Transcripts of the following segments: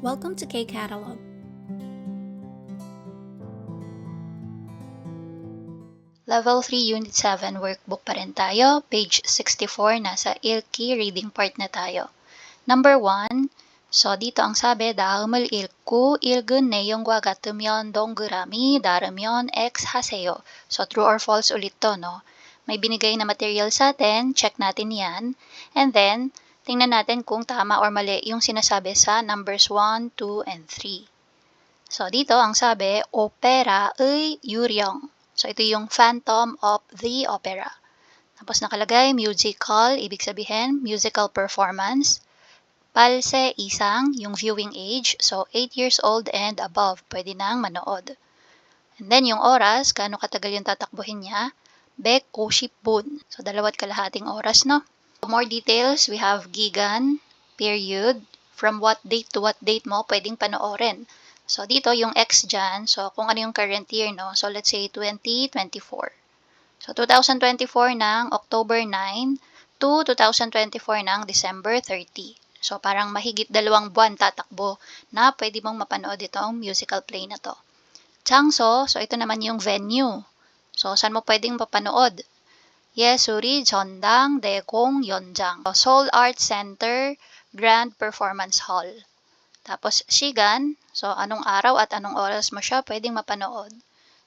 Welcome to K-Catalog. Level 3, Unit 7, workbook pa rin tayo. Page 64, nasa ilki reading part na tayo. Number 1, so dito ang sabi, 다음을 읽고 읽은 내용과 같으면 동그라미, 다르면 X 하세요. So true or false ulit to, no? May binigay na material sa atin, check natin yan. And then, tingnan natin kung tama or mali yung sinasabi sa numbers 1, 2, and 3. So dito ang sabi, opera의 유령. So ito yung Phantom of the Opera. Tapos nakalagay, musical, ibig sabihin, musical performance. Palse isang, yung viewing age, so 8 years old and above, pwede nang manood. And then yung oras, gaano katagal yung tatakbuhin niya, 150분. So 2.5 oras, no? For more details, we have gigan, period, from what date to what date mo pwedeng panoorin. So dito yung X dyan, so kung ano yung current year, no? So let's say 2024. So 2024 ng October 9 to 2024 ng December 30. So parang mahigit 2 buwan tatakbo na pwede mong mapanood itong musical play na to. Changso, so ito naman yung venue. So saan mo pwedeng mapanood? 예술이 전당 대공 연장, Seoul Arts Center Grand Performance Hall. Tapos sigan, so anong araw at anong oras mo siya pwedeng mapanood.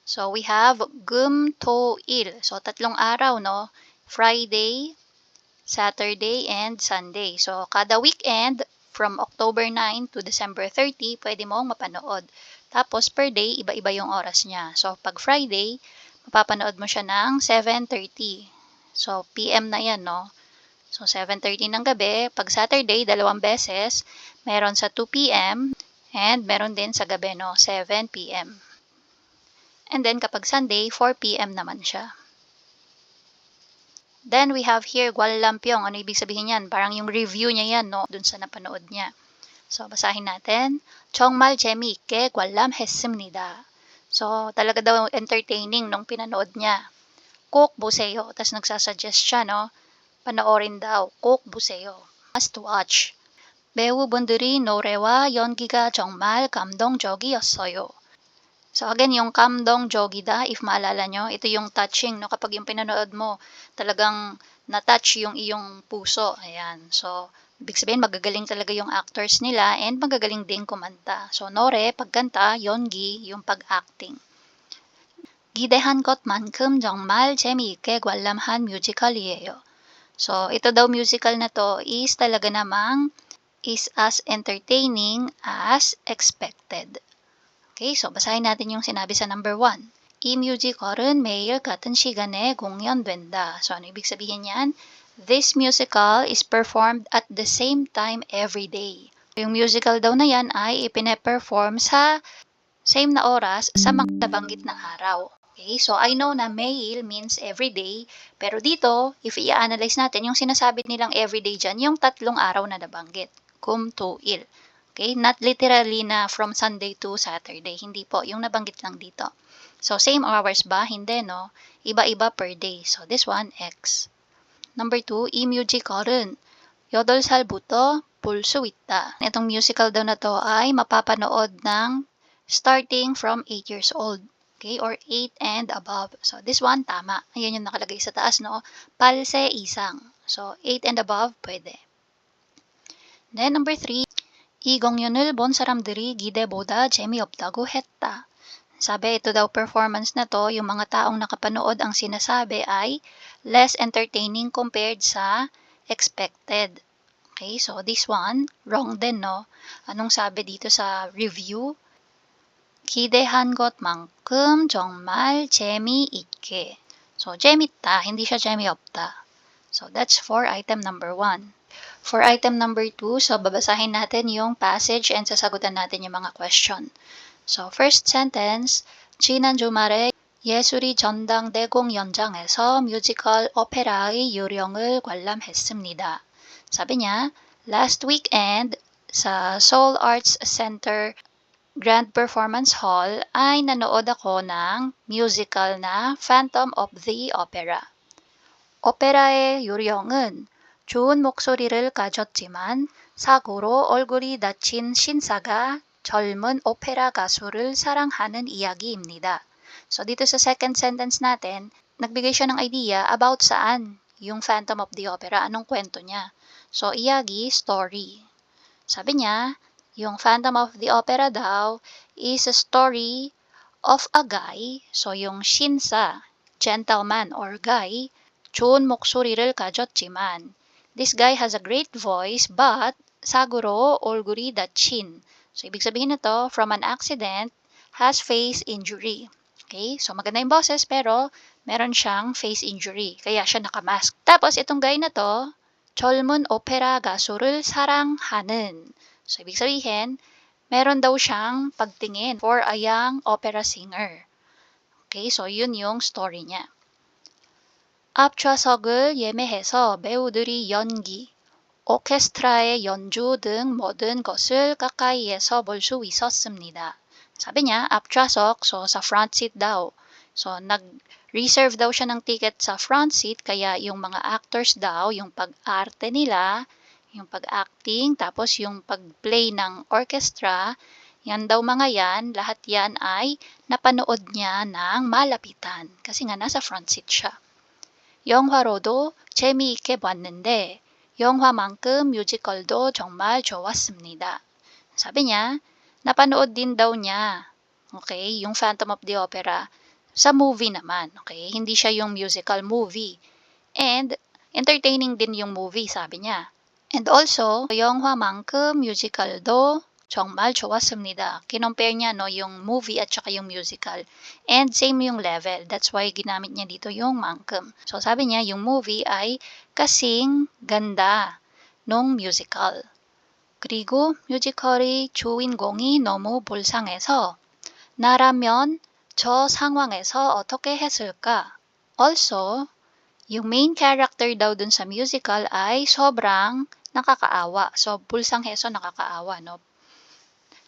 So we have 금, 토, 일. So 3 araw, no? Friday, Saturday, and Sunday. So kada weekend, from October 9 to December 30, pwede mong mapanood. Tapos per day, iba-iba yung oras niya. So pag Friday, mapapanood mo siya ng 7:30. So PM na yan, no? So 7:30 ng gabi. Pag Saturday, 2 beses. Meron sa 2 PM and meron din sa gabi, no? 7 PM. And then kapag Sunday, 4 PM naman siya. Then we have here Gwallampyong. Ano ibig sabihin yan? Parang yung review niya yan, no? Dun sa napanood niya. So basahin natin. 정말 재미있게 관람했습니다. So talaga daw entertaining nung pinanood niya. 꼭 보세요. Tapos nagsasuggest siya, no? Panoorin daw. 꼭 보세요. Must watch. 배우분들이 노래와 연기가 정말 감동적이었어요. So again, yung 감동적이다, if maalala nyo, ito yung touching, no? Kapag yung pinanood mo, talagang na-touch yung iyong puso. Ayan. So, ibig sabihin, magagaling talaga yung actors nila and magagaling din kumanta. So, 노래, pagkanta, 연기, yung pag-acting. 기대한 것만큼 정말 재미있게 관람한 뮤지컬이에요. So, ito daw musical na to is talaga namang is as entertaining as expected. Okay, so basahin natin yung sinabi sa number 1. 이 뮤지컬은 매일 같은 시간에 공연된다. So, ano ibig sabihin yan? This musical is performed at the same time every day. Yung musical daw na yan ay ipine-perform sa same na oras sa mga nabanggit na araw. Okay, so I know na mail means everyday, pero dito, if i-analyze natin, yung sinasabi nilang everyday dyan, yung 3 araw na nabanggit. Kum, to, il. Okay, not literally na from Sunday to Saturday. Hindi po, yung nabanggit lang dito. So, same hours ba? Hindi, no? Iba-iba per day. So, this one, X. Number 2, 이 뮤지컬은 8살부터 볼 수 있다. Itong musical daw na to ay mapapanood ng starting from 8 years old. Okay, or 8 and above. So, this one, tama. Ayan yung nakalagay sa taas, no? Palse isang. So, 8 and above, pwede. Then, number 3, 이 공연을 본 사람들이 기대보다 재미없다고 했다. Sabi, ito daw performance na to, yung mga taong nakapanood ang sinasabi ay less entertaining compared sa expected. Okay, so this one, wrong din, no? Anong sabi dito sa review? 기대한 것만큼 정말 재미있게. So, 재밌다, hindi siya 재미없다. So, that's for item number 1. For item number 2, so babasahin natin yung passage and sasagutan natin yung mga question. So, first sentence, 지난 주말에 예술이 전당대공 연장에서 뮤지컬 오페라의 요령을 관람했습니다. 사비 niya, last weekend sa Seoul Arts Center Grand Performance Hall ay nanood ako ng musical na Phantom of the Opera. 오페라의 요령은 좋은 목소리를 가졌지만 사고로 얼굴이 다친 신사가 젊은 오페라 가수를 사랑하는 이야기입니다. So dito sa second sentence natin, nagbigay siya ng idea about saan yung Phantom of the Opera, anong kwento niya. So iyagi, story. Sabi niya, yung Phantom of the Opera daw is a story of a guy, so yung 신사, gentleman or guy, 좋은 목소리를 가졌지만, this guy has a great voice but 사고로 얼굴이 다친. So ibig sabihin nito, from an accident, has face injury. Okay? So maganda yung boses pero meron siyang face injury, kaya siya nakamask. Tapos itong guy na to, 젊은 오페라 가수를 사랑하는. So ibig sabihin, meron daw siyang pagtingin for a young opera singer. Okay, so yun yung story niya. 앞좌석을 예매해서 배우들이 연기, 오케스트라의 연주 등 모든 것을 가까이에서 볼 수 있었습니다. 사bi niya, 앞좌석, so sa front seat daw. So nag-reserve daw siya ng ticket sa front seat, kaya yung mga actors daw, yung pag-arte nila, yung pag-acting, tapos yung pag-play ng orchestra, yan daw mga yan, lahat yan ay napanood niya ng malapitan. Kasi nga nasa front seat siya. 영화로도 재미있게 봤는데 영화만큼 뮤지컬도 정말 좋았습니다. Sabi niya, napanood din daw niya, okay, yung Phantom of the Opera sa movie naman, okay? Hindi siya yung musical movie. And entertaining din yung movie, sabi niya. And also, 영화만큼 뮤지컬도 정말 좋았습니다. Kinompare niya no, yung movie at saka yung musical. And same yung level. That's why ginamit niya dito yung 만큼. So sabi niya, yung movie ay kasing ganda nung musical. 그리고 뮤지컬의 주인공이 너무 불쌍해서 나라면 저 상황에서 어떻게 했을까? Also, yung main character daw dun sa musical ay sobrang nakakaawa. So, 불쌍해서 nakakaawa, no?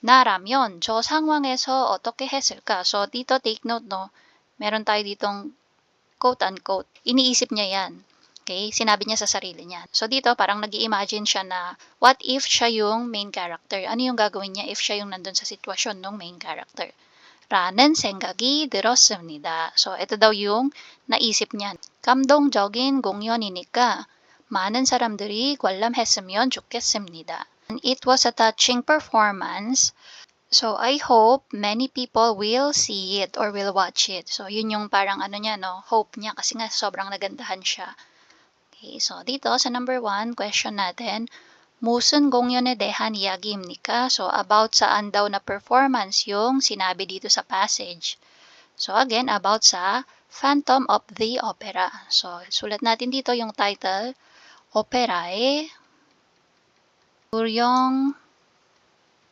나라면 저 상황에서 어떻게 했을까? So, dito take note, no? Meron tayo ditong quote-unquote. Iniisip niya yan. Okay? Sinabi niya sa sarili niya. So, dito parang nag-i-imagine siya na what if siya yung main character? Ano yung gagawin niya if siya yung nandun sa sitwasyon ng main character? 라는 생각이 들었습니다. So, ito daw yung naisip niya. 감동적인 공연이니까 많은 사람들이 관람했으면 좋겠습니다. It was a touching performance. So, I hope many people will see it or will watch it. So, yun yung parang ano niya, no? Hope niya kasi nga sobrang nagandahan siya. Okay, so dito sa number 1, question natin, 무슨 공연에 대한 이야기입니까? So, about saan daw na performance yung sinabi dito sa passage. So, again, about sa Phantom of the Opera. So, sulat natin dito yung title, 오페라의 유령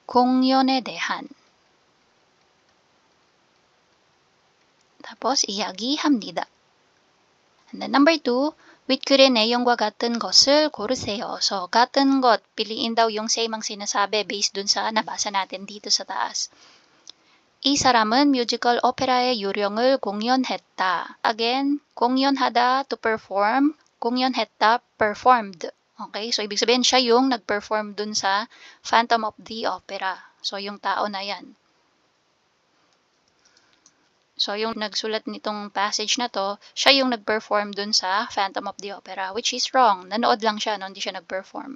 공연에 대한. tapos, 이야기합니다. And then number 2, with 글의 내용과 같은 것을 고르세요. So, 같은 것, piliin daw yung same ang sinasabi based dun sa nabasa natin dito sa taas. 이 사람은 뮤지컬 오페라의 유령을 공연했다. Again, 공연하다 to perform, 공연했다, performed. Okay, so ibig sabihin siya yung nag-perform dun sa Phantom of the Opera. So, yung tao na yan. So, yung nagsulat nitong passage na to, siya yung nag-perform dun sa Phantom of the Opera, which is wrong. Nanood lang siya, no? Hindi siya nag-perform.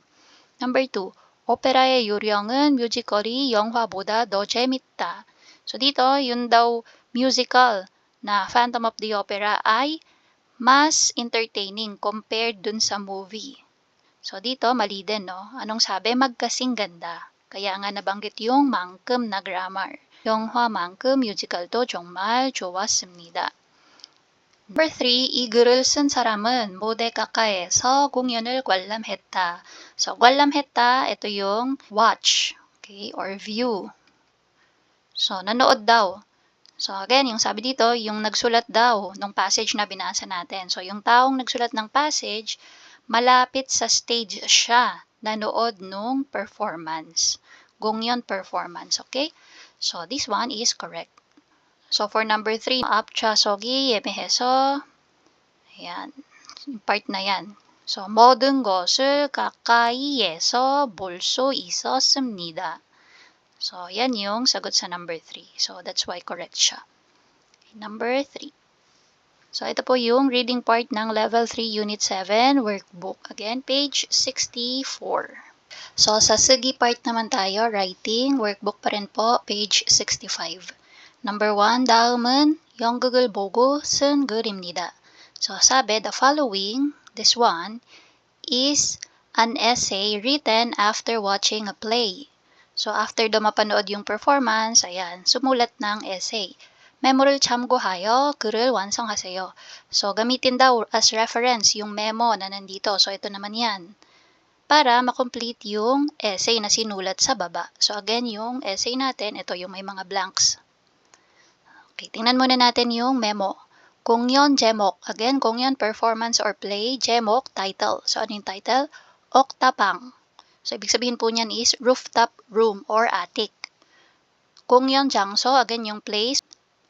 Number 2, 오페라의 유령은 뮤지컬이 영화보다 더 재밌다. So, dito, yun daw musical na Phantom of the Opera ay mas entertaining compared dun sa movie. So, dito, mali din, no? Anong sabi? Magkasing ganda. Kaya nga nabanggit yung 만큼 na grammar. 영화만큼 뮤지컬도 정말 좋았습니다. Number 3, 이 글을 쓴 사람은 무대 가까이에서 공연을 관람했다. So, 관람했다, ito yung watch, okay, or view. So, nanood daw. So, again, yung sabi dito, yung nagsulat daw ng passage na binasa natin. So, yung taong nagsulat ng passage, malapit sa stage siya nanood nung performance. 공연 performance, okay? So, this one is correct. So, for number 3, 앞좌석이 예매해서, ayan, part na yan. So, 모든 것을 가까이에서 볼 수 있었습니다. So, yan yung sagot sa number 3. So, that's why correct siya. Okay, number 3. So, ito po yung reading part ng Level 3 Unit 7 workbook. Again, page 64. So, sa sige part naman tayo, writing, workbook pa rin po, page 65. Number 1, 다음은 연극을 보고 쓴 글입니다. So, sabi, the following, this one, is an essay written after watching a play. So, after daw mapanood yung performance, ayan, sumulat ng essay. 메모를 참고하여 글을 완성하세요. So, gamitin daw as reference yung memo na nandito. So, ito naman yan. Para makomplete yung essay na sinulat sa baba. So, again, yung essay natin, ito yung may mga blanks. Okay, tingnan muna natin yung memo. 공연 제목. Again, 공연, performance or play. 제목, title. So, ano yung title? 옥탑방. So, ibig sabihin po niyan is rooftop room or attic. 공연 장소, again, yung place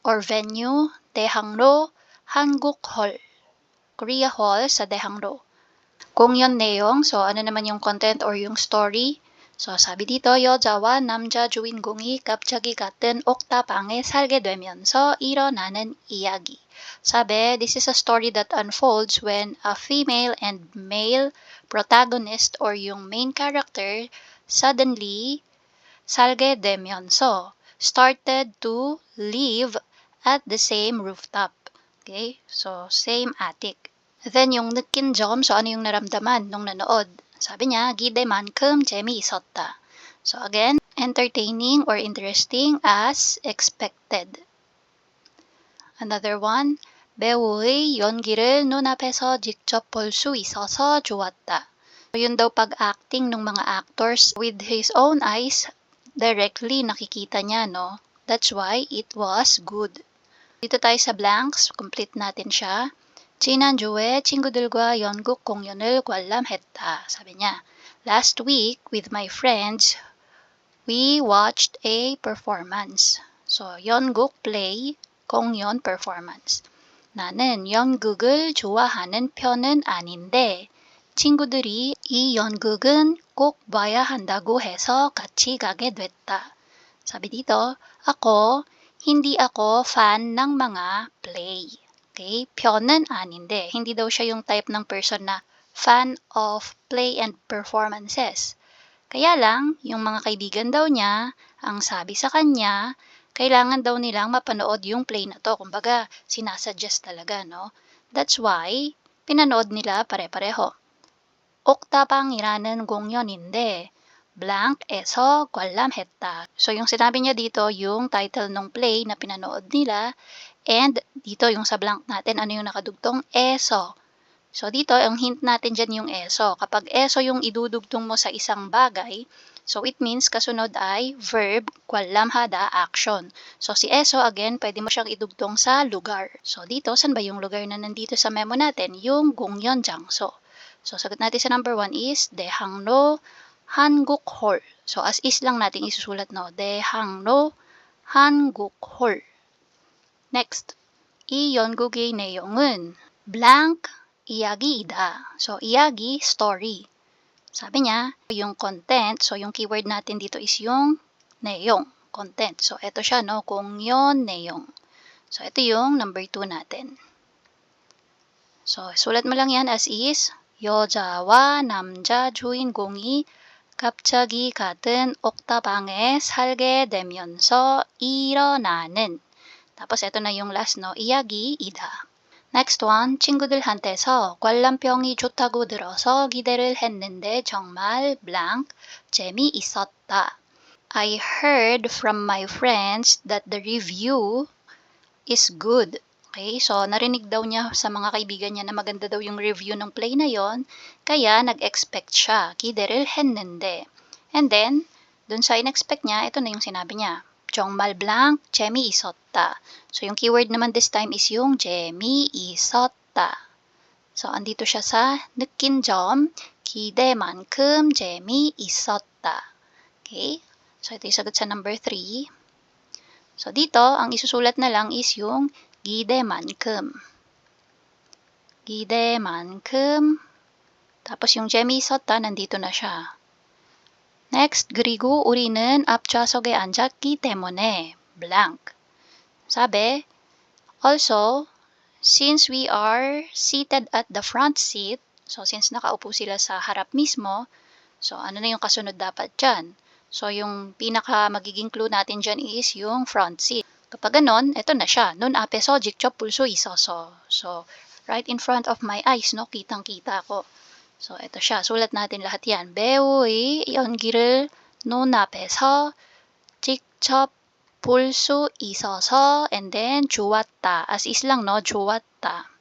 or venue. 대학로, 한국홀. Korea Hall sa 대학로. 공연 내용, so ano naman yung content or yung story? So, sabi dito, 여자와 남자 주인공이 갑자기 같은 옥탑방에 살게 되면서 일어나는 이야기. Sabi, this is a story that unfolds when a female and male protagonist or yung main character suddenly 살게 되면서 started to live at the same rooftop. Okay? So, same attic. Then, yung 느낀 점, so ano yung naramdaman nung nanood? Sabi niya, 기대만큼 재미있었다. So again, entertaining or interesting as expected. Another one, 배우의 연기를 눈앞에서 직접 볼 수 있어서 좋았다. So yun daw pag-acting ng mga actors with his own eyes, directly nakikita niya, no? That's why it was good. Dito tayo sa blanks, complete natin siya. 지난주에 친구들과 연극 공연을 관람했다. 사비 niya, last week with my friends, we watched a performance. So, 연극 play, 공연 performance. 나는 연극을 좋아하는 편은 아닌데 친구들이 이 연극은 꼭 봐야 한다고 해서 같이 가게 됐다. Sabi dito, hindi ako fan ng mga play. Okay? 편은 아닌데, hindi daw siya yung type ng person na fan of play and performances. Kaya lang, yung mga kaibigan daw niya, ang sabi sa kanya, kailangan daw nilang mapanood yung play na to. Kumbaga, sinasuggest talaga, no? That's why, pinanood nila pare-pareho. 옥탑방이라는 공연인데, blank에서 관람했다. So, yung sinabi niya dito, yung title ng play na pinanood nila, and dito yung sa blank natin, ano yung nakadugtong? ESO. So dito, ang hint natin dyan yung ESO. Kapag ESO yung idudugtong mo sa isang bagay, so it means kasunod ay verb, 관람하다, action. So si ESO, again, pwede mo siyang idugtong sa lugar. So dito, saan ba yung lugar na nandito sa memo natin? Yung 공연 장소. So sagot natin sa number 1 is 대학로 한국홀. So as is lang natin isusulat, no? 대학로 한국홀. Next, 이 연극의 내용은 blank 이야기이다. So, 이야기, story. Sabi niya, yung content, so yung keyword natin dito is yung 내용, content. So, ito siya, no? 공연 내용. So, ito yung number 2 natin. So, sulat mo lang yan as is, 여자와 남자 주인공이 갑자기 같은 옥탑방에 살게 되면서 일어나는. Tapos, ito na yung last, no? 이야기이다. Next one, 친구들한테서 관람평이 좋다고 들어서 기대를 했는데 정말 blank, 재미있었다. I heard from my friends that the review is good. Okay, so narinig daw niya sa mga kaibigan niya na maganda daw yung review ng play na yon, kaya nag-expect siya. 기대를 했는데. And then, dun sa in-expect niya, ito na yung sinabi niya. 정말 blank, 재미있었다. So, yung keyword naman this time is yung 재미있었다. So, andito siya sa 느낀 점, 기대만큼 재미있었다. Okay? So, ito yung sagot sa number 3. So, dito, ang isusulat na lang is yung 기대만큼. 기대만큼 tapos yung 재미있었다, nandito na siya. Next, 그리고 우리는 앞좌석에 앉았기 때문에 blank. 사bi, also, since we are seated at the front seat, so since nakaupo sila sa harap mismo, so ano na yung kasunod dapat dyan? So yung pinaka magiging clue natin dyan is yung front seat. Kapag ganon, eto na siya. Nun 앞에서 직접 볼 수 있어서. So, right in front of my eyes, no? Kitang-kita ko. So, eto siya. Sulat natin lahat yan. 배우의 연기를 눈앞에서 직접 볼 수 있어서, and then 좋았다. As is lang, no? 좋았다.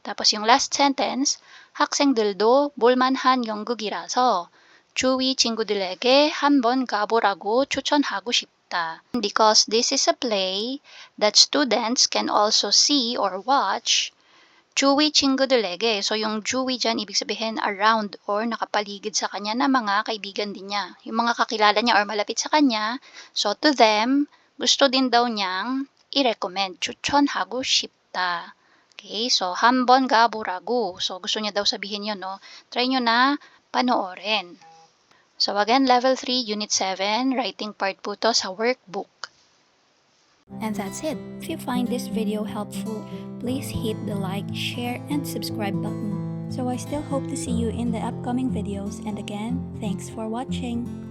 tapos yung last sentence, 학생들도 볼만한 연극이라서 주위 친구들에게 한번 가보라고 추천하고 싶다. Because this is a play that students can also see or watch, 주위 친구들에게, so yung 주위 dyan, ibig sabihin around or nakapaligid sa kanya na mga kaibigan din niya. Yung mga kakilala niya or malapit sa kanya, so to them, gusto din daw niyang i-recommend, 추천하고 싶다. Okay, so 한번 가보라고. So gusto niya daw sabihin yun, no? Try nyo na panoorin. So again, level 3, unit 7, writing part po to sa workbook. And that's it. If you find this video helpful, please hit the like, share, and subscribe button. So I still hope to see you in the upcoming videos, and again, thanks for watching.